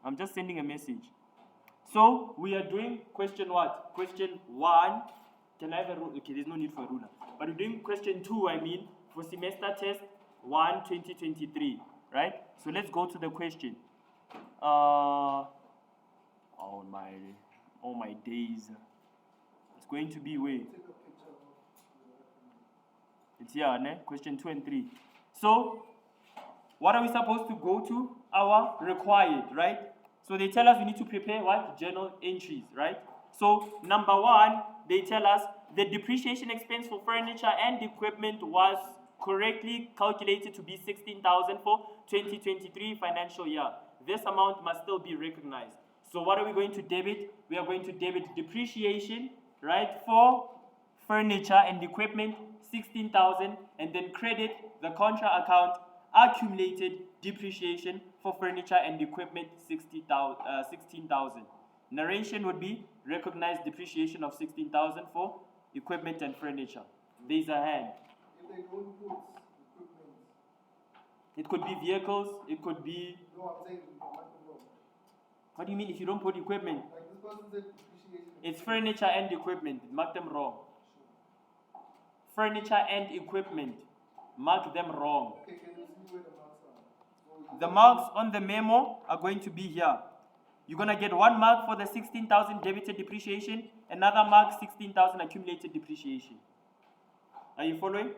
I'm just sending a message. So we are doing question what? Question 1. Can I have a ruler? Okay, there's no need for a ruler. But we're doing question 2, for semester test 1, 2023, right? So let's go to the question. Oh my days. It's going to be way. It's here, ne? Question 2 and 3. So, what are we supposed to go to? Our required, right? So they tell us we need to prepare what? Journal entries, right? So, number 1, they tell us the depreciation expense for furniture and equipment was correctly calculated to be 16,000 for 2023 financial year. This amount must still be recognized. So what are we going to debit? We are going to debit depreciation, right, for furniture and equipment, 16,000, and then credit the contra account accumulated depreciation for furniture and equipment, 16,000. Narration would be recognized depreciation of 16,000 for equipment and furniture. There's a hand. If they don't put equipment. It could be vehicles, it could be... No, I'm saying wrong. What do you mean if you don't put equipment? Like this person said depreciation. It's furniture and equipment. Mark them wrong. Sure. Furniture and equipment. Mark them wrong. Okay, can you see where the marks are? So the marks on the memo are going to be here. You're going to get 1 mark for the 16,000 debited depreciation, another mark 16,000 accumulated depreciation. Are you following?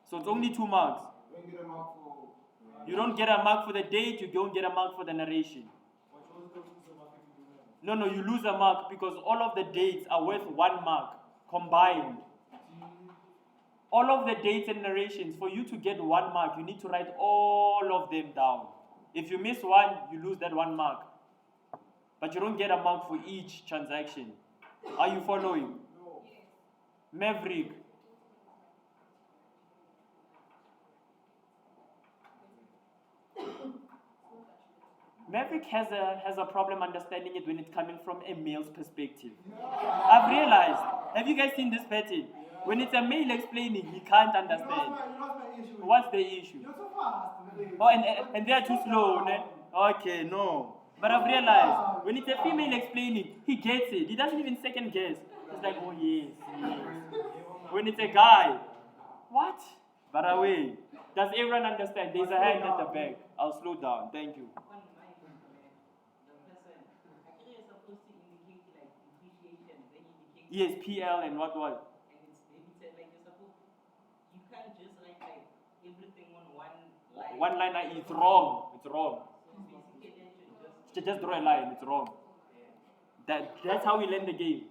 So it's only 2 marks. Don't get a mark for... You don't get a mark for the date, you don't get a mark for the narration. No, you lose a mark because all of the dates are worth 1 mark combined. All of the dates and narrations, for you to get 1 mark, you need to write all of them down. If you miss one, you lose that 1 mark. But you don't get a mark for each transaction. Are you following? No. Maverick. Maverick has a problem understanding it when it's coming from a male's perspective. I've realized. Have you guys seen this pattern? When it's a male explaining, he can't understand. You know my issue. What's the issue? You're so fast. Oh, and they are too slow, ne? Okay, no. But I've realized, when it's a female explaining, he gets it. He doesn't even second guess. He's like, oh yes. When it's a guy, what? By the way, does everyone understand? There's a hand at the back. I'll slow down. Thank you. Yes, PL and what? And it's like you're supposed, you can't just write like everything on one line. One line, it's wrong. It's wrong. So basically, Just draw a line. It's wrong. That's how we learn the game.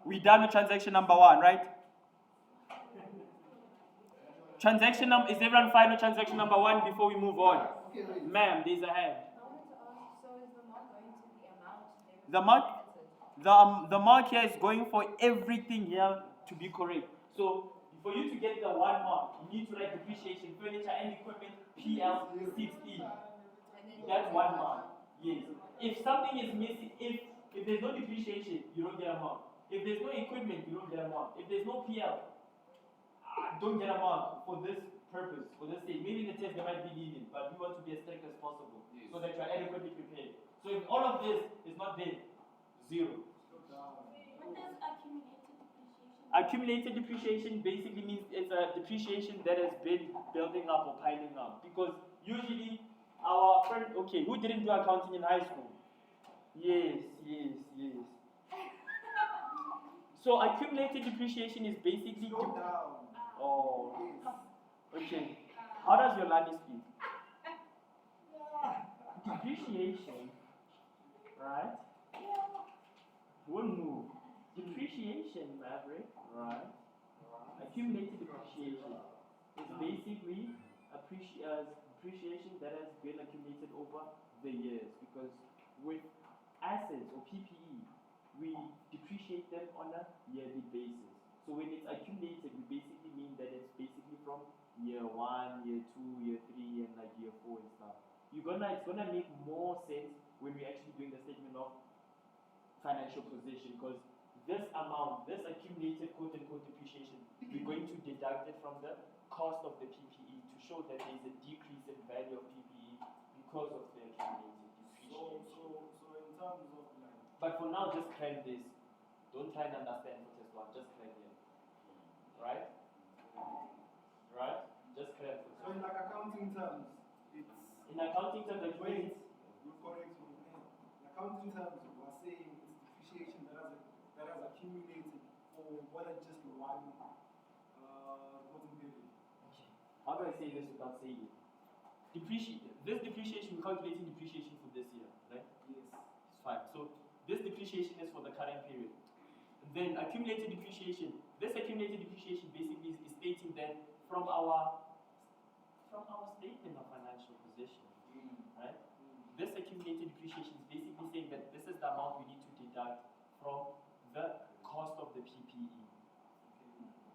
We done with transaction number 1, right? Transaction number, is everyone fine with transaction number 1 before we move on? Ma'am, there's a hand. I wanted to ask, so is the mark going to be amount? The mark here is going for everything here to be correct. So for you to get the 1 mark, you need to write depreciation, furniture and equipment, PL 16. That's 1 mark. Yes. If something is missing, if there's no depreciation, you don't get a mark. If there's no equipment, you don't get a mark. If there's no PL, don't get a mark for this purpose, for this thing. Maybe in the test they might be lenient, but we want to be as strict as possible so that you are adequately prepared. So if all of this is not there, 0. What does accumulated depreciation? Accumulated depreciation basically means it's a depreciation that has been building up or piling up. Because usually our friend, okay, who didn't do accounting in high school? Yes. So accumulated depreciation is basically... Oh, okay. How does your Lani speak? Depreciation, right? Won't move. Depreciation, Maverick, right? Accumulated depreciation is basically depreciation that has been accumulated over the years. Because with assets or PPE, we depreciate them on a yearly basis. So when it's accumulated, we basically mean that it's basically from year 1, year 2, year 3, and like year 4 and stuff. It's gonna make more sense when we're actually doing the statement of financial position, because this amount, this accumulated quote-unquote depreciation, we're going to deduct it from the cost of the PPE to show that there is a decrease in value of PPE because of the accumulated depreciation. So But for now, just crank this. Don't try and understand for test 1, just crank it. Right? Right? Just crank for So in like accounting terms, it's In accounting terms, like wait, you're correct me. In accounting terms, we are saying it's depreciation that has accumulated for more than just one reporting period. How do I say this without saying it? This depreciation, we're calculating depreciation for this year, right? Yes. It's fine. So this depreciation is for the current period. Then accumulated depreciation. This accumulated depreciation basically is stating that from our statement of financial position, right? This accumulated depreciation is basically saying that this is the amount we need to deduct from the cost of the PPE.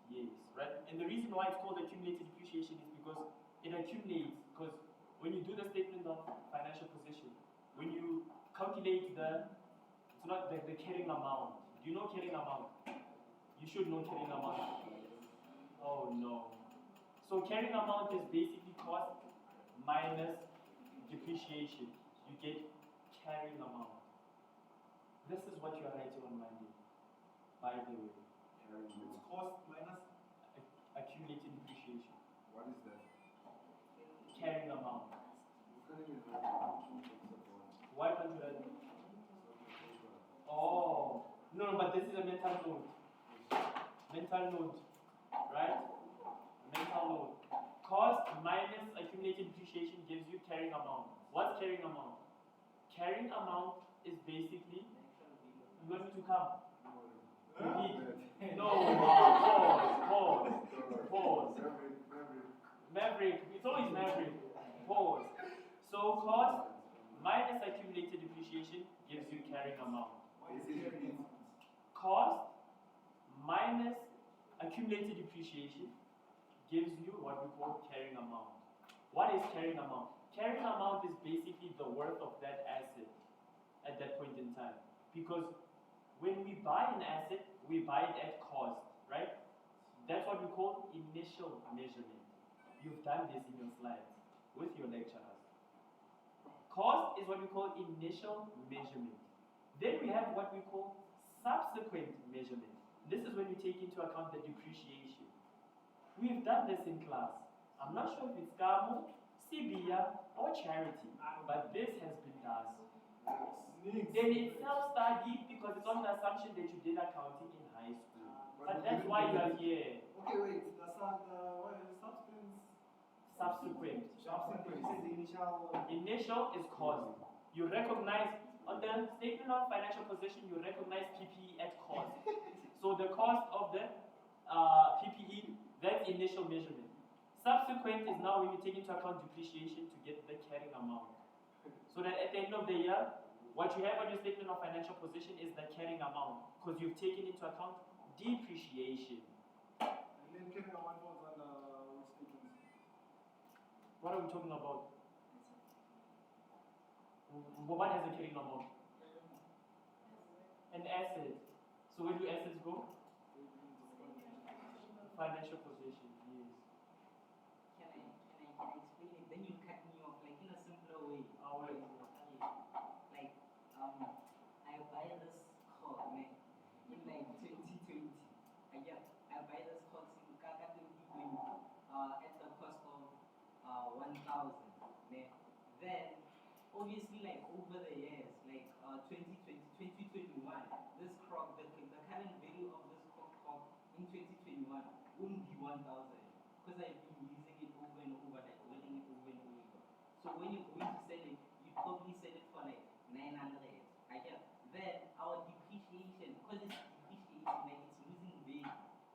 Yes, right? And the reason why it's called accumulated depreciation is because it accumulates, because when you do the statement of financial position, when you calculate it's not the carrying amount. Do you know carrying amount? You should know carrying amount. Oh no. So carrying amount is basically cost minus depreciation. You get carrying amount. This is what you are writing on Monday, by the way. It's cost minus. Accumulated depreciation. What is that? Carrying amount. You can't even write it. Why can't you write it? Oh, no, but this is a mental note. Mental note, right? Mental note. Cost minus accumulated depreciation gives you carrying amount. What's carrying amount? Carrying amount is basically, you want me to come? Repeat. No, pause. Maverick, it's always Maverick. Pause. So cost minus accumulated depreciation gives you carrying amount. Why is it carrying? Cost minus accumulated depreciation gives you what we call carrying amount. What is carrying amount? Carrying amount is basically the worth of that asset at that point in time. Because when we buy an asset, we buy it at cost, right? That's what we call initial measurement. You've done this in your slides with your lecturers. Cost is what we call initial measurement. Then we have what we call subsequent measurement. This is when we take into account the depreciation. We've done this in class. I'm not sure if it's Kamo, CBIA, or charity, but this has been done. Then it's self-study because it's on the assumption that you did accounting in high school. But that's why you are here. Okay, wait. What is substance? Subsequent. Subsequent. You said the initial. Initial is cost. You recognize, on the statement of financial position, you recognize PPE at cost. So the cost of the PPE, that's initial measurement. Subsequent is now when you take into account depreciation to get the carrying amount. So that at the end of the year, what you have on your statement of financial position is the carrying amount, because you've taken into account depreciation. And then carrying amount falls under which statements? What are we talking about? What has a carrying amount? An asset. So where do assets go? Financial position, yes. Can I explain it? Then you cut me off like in a simpler way. Wait. Like I buy this car, man, in like 2020. I buy this car in Kaka 2020 at the cost of 1,000. Man. Then obviously like over the years, like 2020, 2021, this crop, the current value of this crop in 2021 won't be 1,000 because I've been using it over and over, like wearing it over and over. So when you're going to sell it, you probably sell it for like 900. Then our depreciation, because it's depreciating, like it's losing value,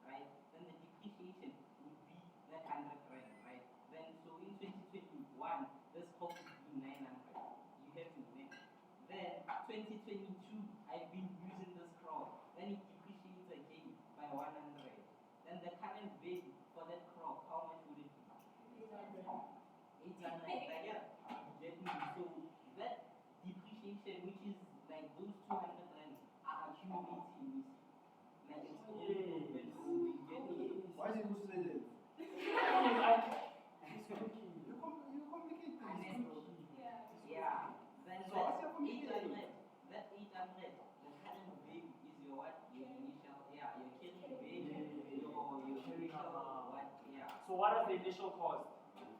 right? Then the depreciation would be like 100 rand, right? Then so in 2021, this crop would be 900. You have to make. Then 2022, I've been using this crop. Then it depreciates again by 100. Then the current value for that crop, how much would it be? 800. Like, yeah, you get me? So that depreciation, which is like those 200 rand, are accumulating. Like it's all you get me? Why did you say that? You complicate things. Yeah. Then So what's your 800, So what is the initial cost?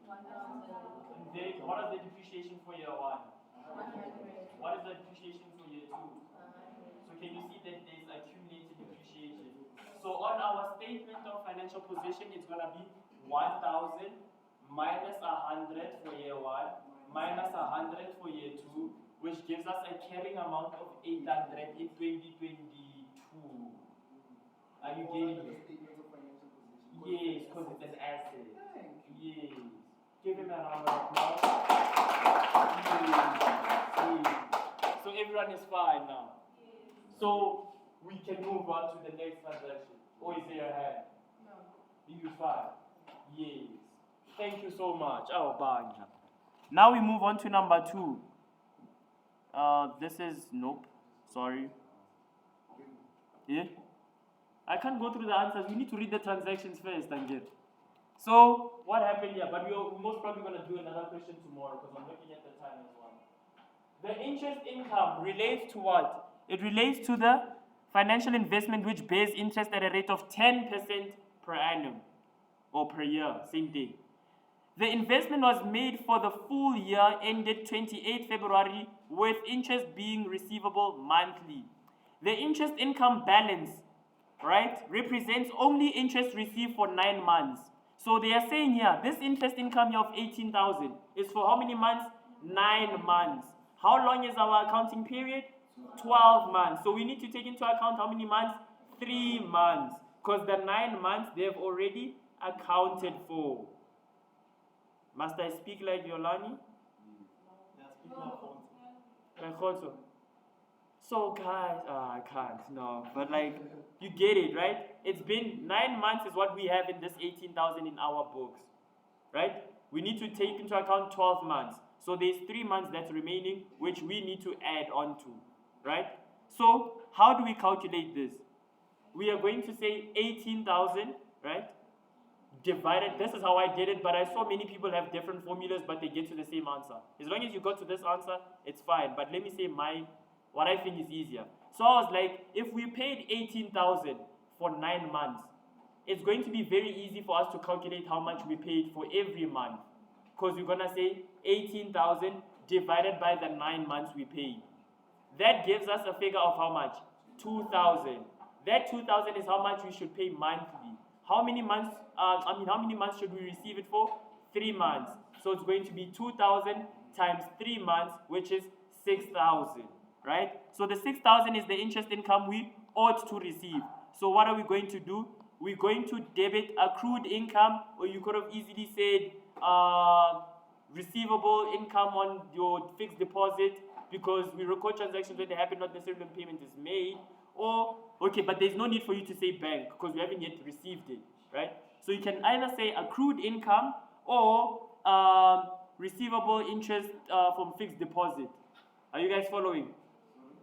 1,000. And then what is the depreciation for year 1? 100. What is the depreciation for year 2? 100. So can you see that there's accumulated depreciation? So on our statement of financial position, it's going to be 1,000 minus 100 for year 1, minus 100 for year 2, which gives us a carrying amount of 800 in 2022. Are you getting it? Yes, because it's an asset. Yes. Give him a round of applause. Yes. So everyone is fine now. So we can move on to the next transaction. Or is there a hand? No. You fine? Yes. Thank you so much. Oh, bang. Now we move on to number 2. This is nope. Sorry. Yeah. I can't go through the answers. We need to read the transactions first, Angel. So what happened here? But we're most probably going to do another question tomorrow because I'm looking at the time as well. The interest income relates to what? It relates to the financial investment which bears interest at a rate of 10% per annum or per year, same thing. The investment was made for the full year ended 28 February with interest being receivable monthly. The interest income balance, right, represents only interest received for 9 months. So they are saying here, this interest income here of 18,000 is for how many months? 9 months. How long is our accounting period? 12 months. So we need to take into account how many months? 3 months. Because the 9 months they've already accounted for. Must I speak like Yolani? Yeah, speak now. Like also. So guys, I can't, no. But like, you get it, right? It's been 9 months is what we have in this 18,000 in our books, right? We need to take into account 12 months. So there's 3 months that's remaining, which we need to add on to, right? So how do we calculate this? We are going to say 18,000, right? Divided, this is how I did it, but I saw many people have different formulas, but they get to the same answer. As long as you got to this answer, it's fine. But let me say what I think is easier. So I was like, if we paid 18,000 for 9 months, it's going to be very easy for us to calculate how much we paid for every month. Because we're going to say 18,000 divided by the 9 months we paid. That gives us a figure of how much? 2,000. That 2,000 is how much we should pay monthly. How many months, how many months should we receive it for? 3 months. So it's going to be 2,000 times 3 months, which is 6,000, right? So the 6,000 is the interest income we ought to receive. So what are we going to do? We're going to debit accrued income, or you could have easily said receivable income on your fixed deposit, because we record transactions when they happen, not necessarily when payment is made. Or, okay, but there's no need for you to say bank because we haven't yet received it, right? So you can either say accrued income or receivable interest from fixed deposit. Are you guys following?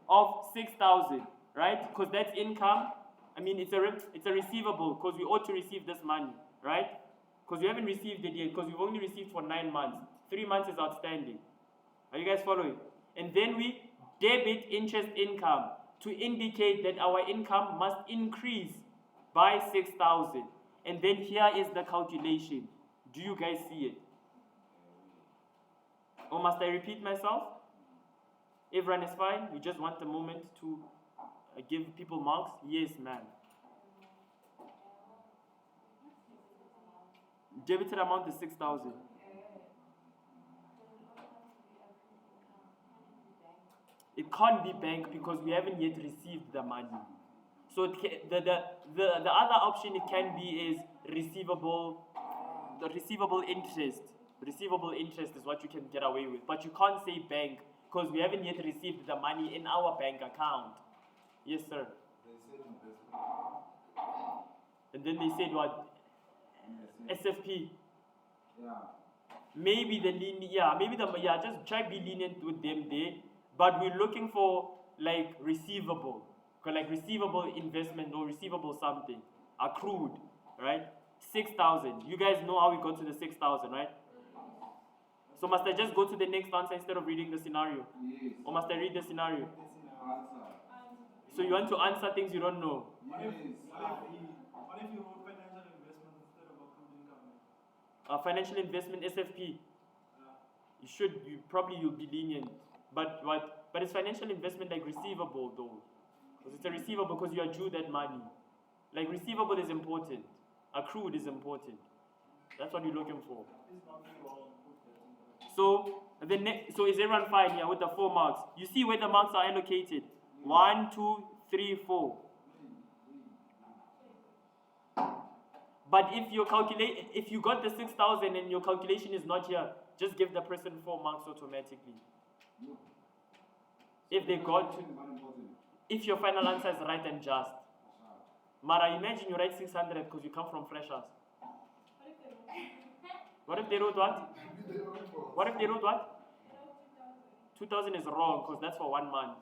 Of 6,000, right? Because that's income. I mean, it's a receivable because we ought to receive this money, right? Because we haven't received it yet because we've only received for 9 months. 3 months is outstanding. Are you guys following? And then we debit interest income to indicate that our income must increase by 6,000. And then here is the calculation. Do you guys see it? Or must I repeat myself? Everyone is fine? We just want a moment to give people marks? Yes, ma'am. Debited amount is 6,000. It can't be bank because we haven't yet received the money. So the other option it can be is receivable. The receivable interest. Receivable interest is what you can get away with. But you can't say bank because we haven't yet received the money in our bank account. Yes, sir. They said investment. And then they said what? SFP. Yeah. Maybe just try be lenient with them there. But we're looking for like receivable. Like receivable investment or receivable something. Accrued, right? 6,000. You guys know how we got to the 6,000, right? So must I just go to the next answer instead of reading the scenario? Yes. Or must I read the scenario? Answer. So you want to answer things you don't know? Yes. What if you wrote financial investment instead of accrued income? Financial investment SFP. You'll be lenient. But what? But it's financial investment like receivable though. Because it's a receivable because you are due that money. Like receivable is important. Accrued is important. That's what you're looking for. So so is everyone fine here with the 4 marks? You see where the marks are allocated? 1, 2, 3, 4. But if you got the 6,000 and your calculation is not here, just give the person 4 marks automatically. If your final answer is right and just. Mara, imagine you write 600 because you come from freshers. What if they wrote what? What if they wrote what? 2,000 is wrong because that's for 1 month.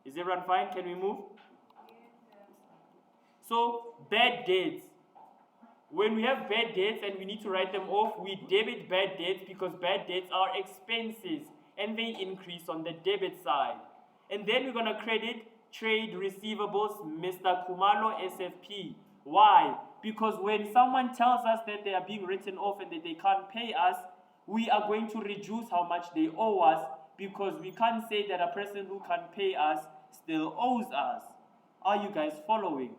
Is everyone fine? Can we move? So, bad debts. When we have bad debts and we need to write them off, we debit bad debts because bad debts are expenses and they increase on the debit side. And then we're going to credit trade receivables, Mr. Kumalo SFP. Why? Because when someone tells us that they are being written off and that they can't pay us, we are going to reduce how much they owe us because we can't say that a person who can't pay us still owes us. Are you guys following?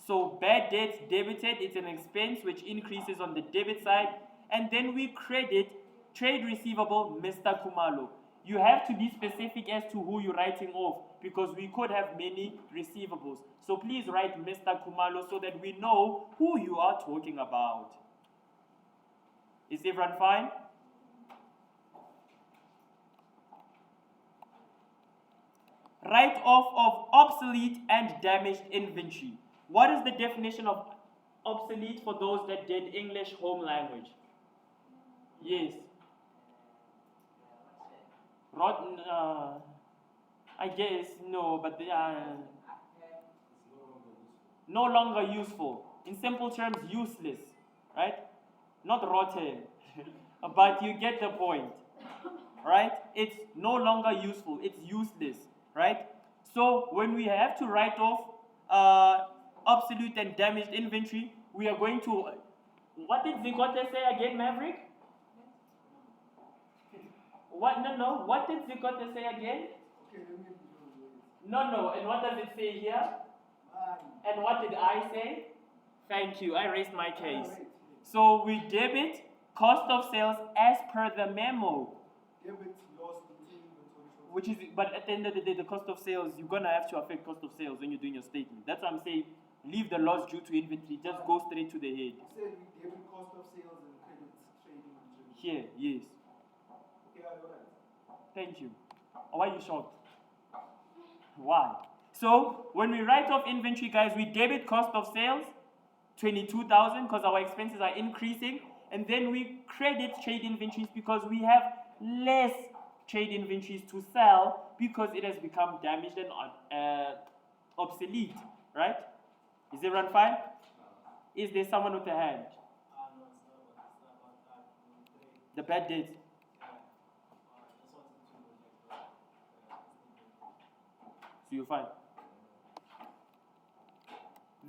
So bad debts debited, it's an expense which increases on the debit side, and then we credit trade receivable, Mr. Kumalo. You have to be specific as to who you're writing off because we could have many receivables. So please write Mr. Kumalo so that we know who you are talking about. Is everyone fine? Write-off of obsolete and damaged inventory. What is the definition of obsolete for those that did English home language? Yes. Rotten, I guess, no, but they are no longer useful. In simple terms, useless, right? Not rotten, but you get the point, right? It's no longer useful, it's useless, right? So when we have to write off obsolete and damaged inventory, we are going to, what did Zigote say again, Maverick? What? No. What did Zigote say again? Okay, let me No. And what does it say here? And what did I say? Thank you. I raised my case. So we debit cost of sales as per the memo. Debit loss between inventory. Which is, but at the end of the day, the cost of sales, you're gonna have to affect cost of sales when you're doing your statement. That's what I'm saying. Leave the loss due to inventory. Just go straight to the head. You said we debit cost of sales and credit trading inventory. Here, yes. Okay, I got it. Thank you. Why are you shocked? Why? So when we write off inventory, guys, we debit cost of sales, 22,000, because our expenses are increasing, and then we credit trade inventories because we have less trade inventories to sell because it has become damaged and obsolete, right? Is everyone fine? Is there someone with a hand? No, it's not about that. The bad debts. So you're fine.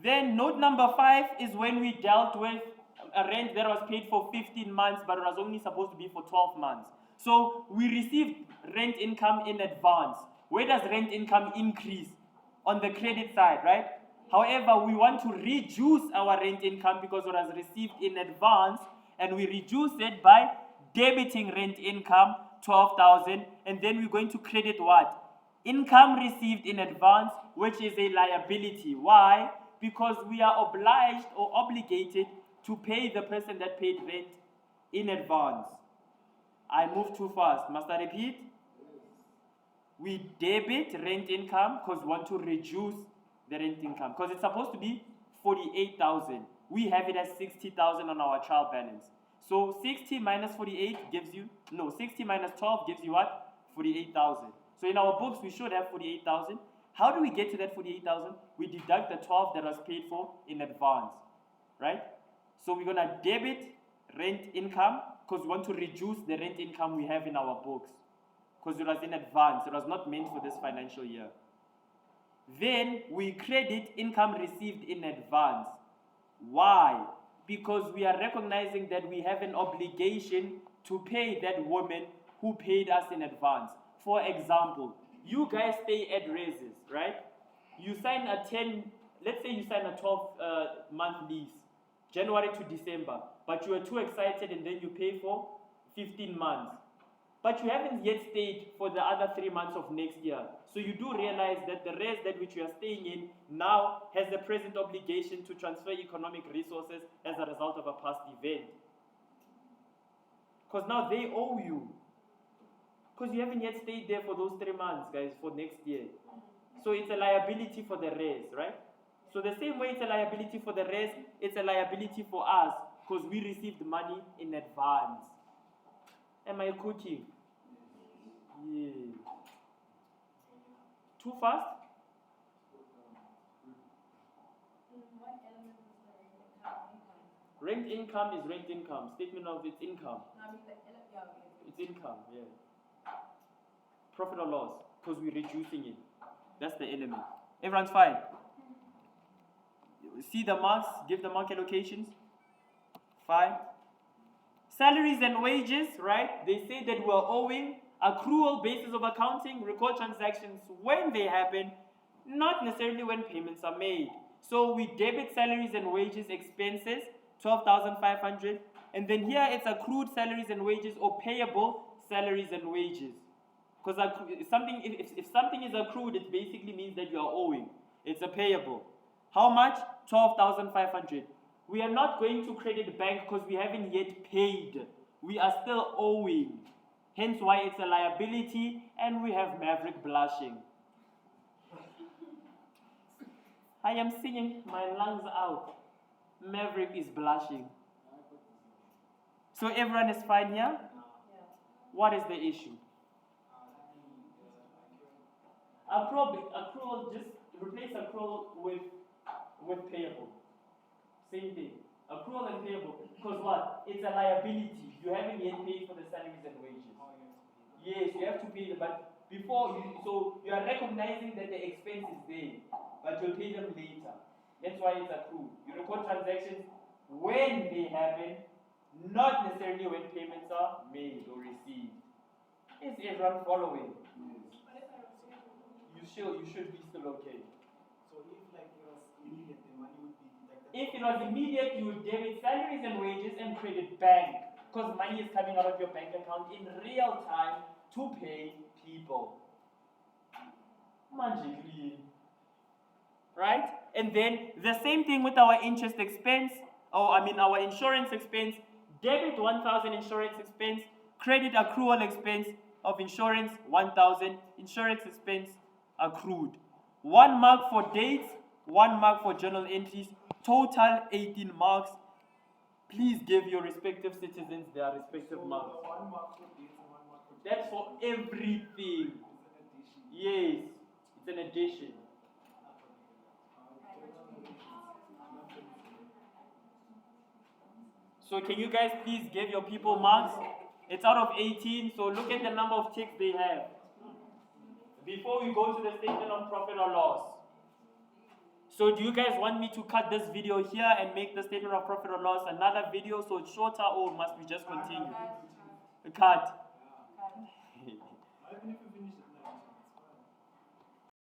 Then note number 5 is when we dealt with a rent that was paid for 15 months, but it was only supposed to be for 12 months. So we received rent income in advance. Where does rent income increase? On the credit side, right? However, we want to reduce our rent income because it was received in advance, and we reduce it by debiting rent income, 12,000, and then we're going to credit what? Income received in advance, which is a liability. Why? Because we are obliged or obligated to pay the person that paid rent in advance. I moved too fast. Must I repeat? We debit rent income because we want to reduce the rent income. Because it's supposed to be 48,000. We have it as 60,000 on our trial balance. So 60 minus 48 gives you, 60 minus 12 gives you what? 48,000. So in our books, we should have 48,000. How do we get to that 48,000? We deduct the 12 that was paid for in advance, right? So we're going to debit rent income because we want to reduce the rent income we have in our books because it was in advance. It was not meant for this financial year. Then we credit income received in advance. Why? Because we are recognizing that we have an obligation to pay that woman who paid us in advance. For example, you guys stay at raises, right? You sign a 10, let's say you sign a 12-month lease, January to December, but you are too excited and then you pay for 15 months. But you haven't yet stayed for the other 3 months of next year. So you do realize that the res that which you are staying in now has the present obligation to transfer economic resources as a result of a past event. Because now they owe you. Because you haven't yet stayed there for those 3 months, guys, for next year. So it's a liability for the res, right? So the same way it's a liability for the res, it's a liability for us because we received money in advance. Am I cooking? Yeah. Too fast? What element is the rent income? Rent income is rent income. Statement of its income. No, I mean the element, yeah, okay. It's income, yeah. Profit or loss, because we're reducing it. That's the element. Everyone's fine? See the marks, give the mark allocations. Fine. Salaries and wages, right? They say that we're owing accrual basis of accounting, record transactions when they happen, not necessarily when payments are made. So we debit salaries and wages expenses, 12,500, and then here it's accrued salaries and wages or payable salaries and wages. Because if something is accrued, it basically means that you are owing. It's a payable. How much? 12,500. We are not going to credit bank because we haven't yet paid. We are still owing. Hence why it's a liability and we have Maverick blushing. I am singing my lungs out. Maverick is blushing. So everyone is fine here? Yeah. What is the issue? Accrual, just replace accrual with payable. Same thing. Accrual and payable. Because what? It's a liability. You haven't yet paid for the salaries and wages. Yes, you have to pay them, but so you are recognizing that the expense is there, but you'll pay them later. That's why it's accrued. You record transactions when they happen, not necessarily when payments are made or received. Is everyone following? But if I receive it, You should be still okay. So if like it was immediate, the money would be deducted. If it was immediate, you would debit salaries and wages and credit bank, because money is coming out of your bank account in real time to pay people. Magically. Right? And then the same thing with our interest expense, our insurance expense. Debit 1,000 insurance expense, credit accrual expense of insurance 1,000, insurance expense accrued. 1 mark for dates, 1 mark for journal entries, total 18 marks. Please give your respective citizens their respective So marks. 1 mark for dates and 1 mark for That's for everything. It's an addition. Yes, it's an addition. So can you guys please give your people marks? It's out of 18, so look at the number of ticks they have. Before we go to the statement of profit or loss. So do you guys want me to cut this video here and make the statement of profit or loss another video so it's shorter, or must we just continue? Cut.